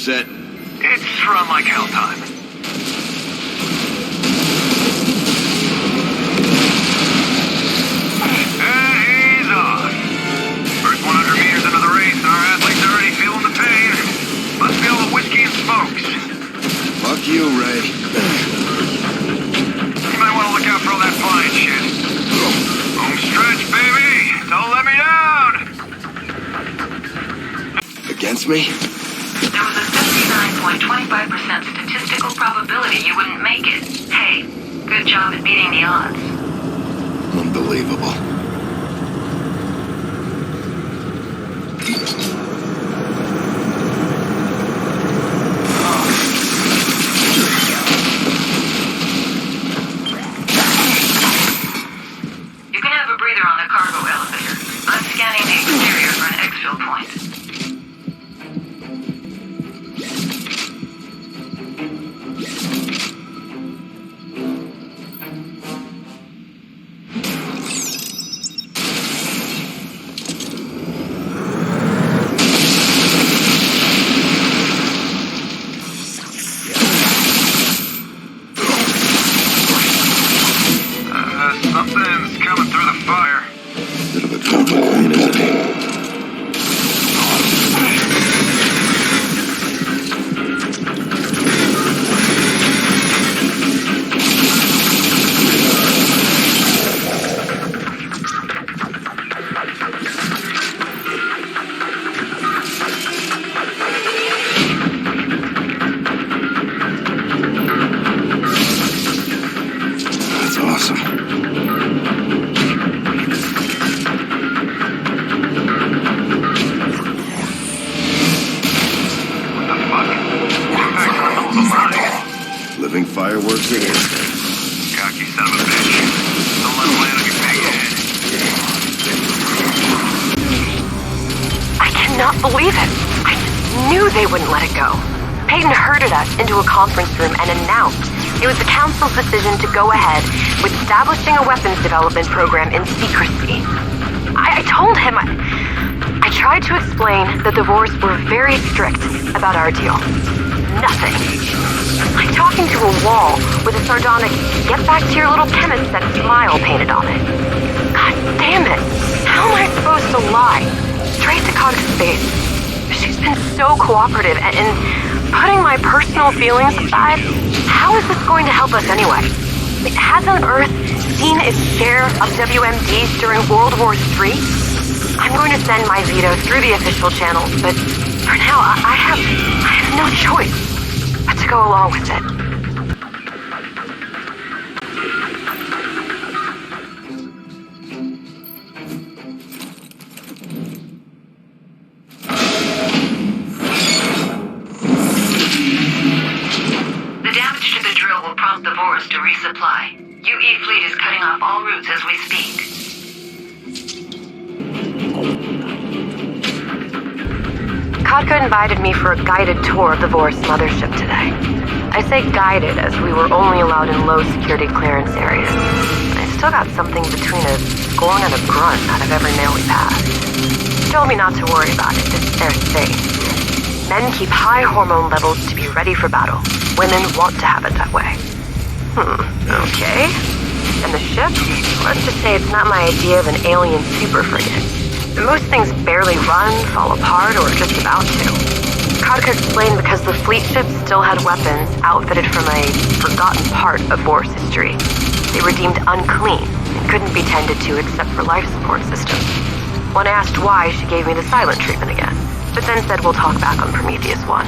Set. It's run like hell time. And he's off. First 100 meters into the race, our athletes are already feeling the pain. Let's feel the whiskey and smokes. Fuck you, Ray. You might want to look out for all that flying shit. Home stretch, baby! Don't let me down! Against me? There was a 79.25% statistical probability you wouldn't make it. Hey, good job at beating the odds. Unbelievable. You can have a breather on the cargo elevator. I'm scanning the exterior for an exfil point. Something's coming through the fire. Bit of a drama queen, isn't he? That's awesome. Living fireworks it is. Cocky son of a bitch. Don't let him land on your big head. I cannot believe it. I knew they wouldn't let it go. Peyton herded us into a conference room and announced it was the Council's decision to go ahead with establishing a weapons development program in secrecy. I told him... I tried to explain that the Vors were very strict about our deal. Nothing. Like talking to a wall with a sardonic, get back to your little chemist set smile painted on it. God damn it. How am I supposed to lie? Straight to Cog's face. She's been so cooperative and putting my personal feelings aside, how is this going to help us anyway? Hasn't Earth seen its share of WMDs during World War III? I'm going to send my veto through the official channels, but for now, I have no choice but to go along with it. The damage to the drill will prompt the Vors to resupply. UE fleet is cutting off all routes as we speak. Kotka invited me for a guided tour of the Vors mothership today. I say guided as we were only allowed in low security clearance areas. I still got something between a scorn and a grunt out of every mail we passed. He told me not to worry about it, it's their thing. Men keep high hormone levels to be ready for battle. Women want to have it that way. Okay. And the ship? Let's just say it's not my idea of an alien super frigate. Most things barely run, fall apart, or are just about to. Kotka explained because the fleet ship still had weapons outfitted from a forgotten part of Vors history. They were deemed unclean and couldn't be tended to except for life support systems. When asked why, she gave me the silent treatment again, but then said we'll talk back on Prometheus 1.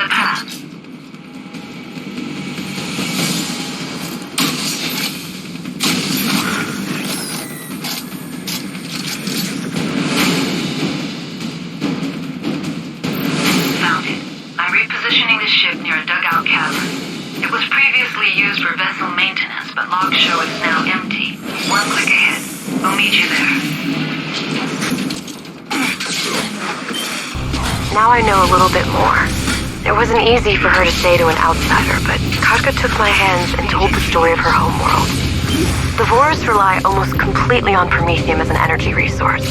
the path. Found it. I'm repositioning the ship near a dugout cavern. It was previously used for vessel maintenance, but logs show it's now empty. One click ahead. We'll meet you there. Now I know a little bit more. It wasn't easy for her to say to an outsider, but Katka took my hands and told the story of her homeworld. The Vorus rely almost completely on Promethium as an energy resource.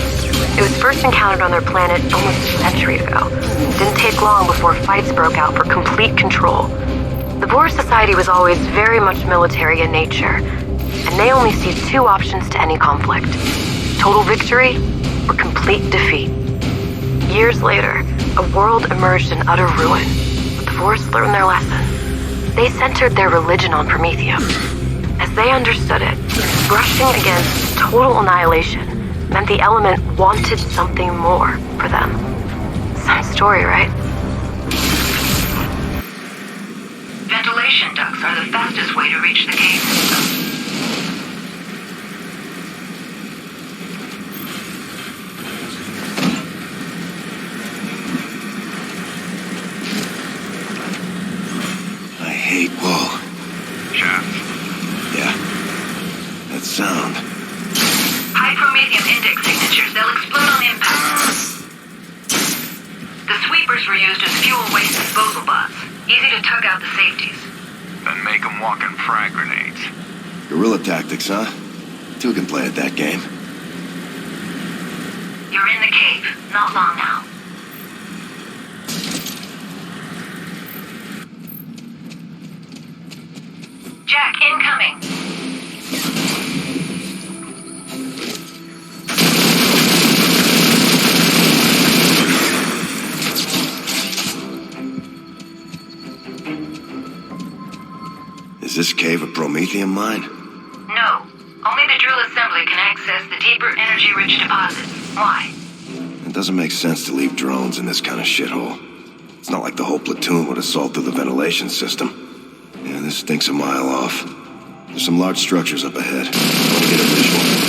It was first encountered on their planet almost a century ago. It didn't take long before fights broke out for complete control. The Vorus society was always very much military in nature, and they only see two options to any conflict: total victory or complete defeat. Years later, a world emerged in utter ruin, but the Vorus learned their lesson. They centered their religion on Promethium. As they understood it, brushing against total annihilation meant the element wanted something more for them. Some story, right? Ventilation ducts are the fastest way to reach the cave system. I hate whoa. Shafts. Yeah. That sound. High Promethium index signatures. They'll explode on impact. The sweepers were used as fuel waste disposal bots. Easy to tug out the safeties. Then make them walking frag grenades. Guerrilla tactics, huh? Two can play at that game. You're in the cave. Not long now. Jack, incoming. Is this cave a Promethium mine? No. Only the drill assembly can access the deeper energy-rich deposits. Why? It doesn't make sense to leave drones in this kind of shithole. It's not like the whole platoon would assault through the ventilation system. Yeah, this stinks a mile off. There's some large structures up ahead. I want to get a visual.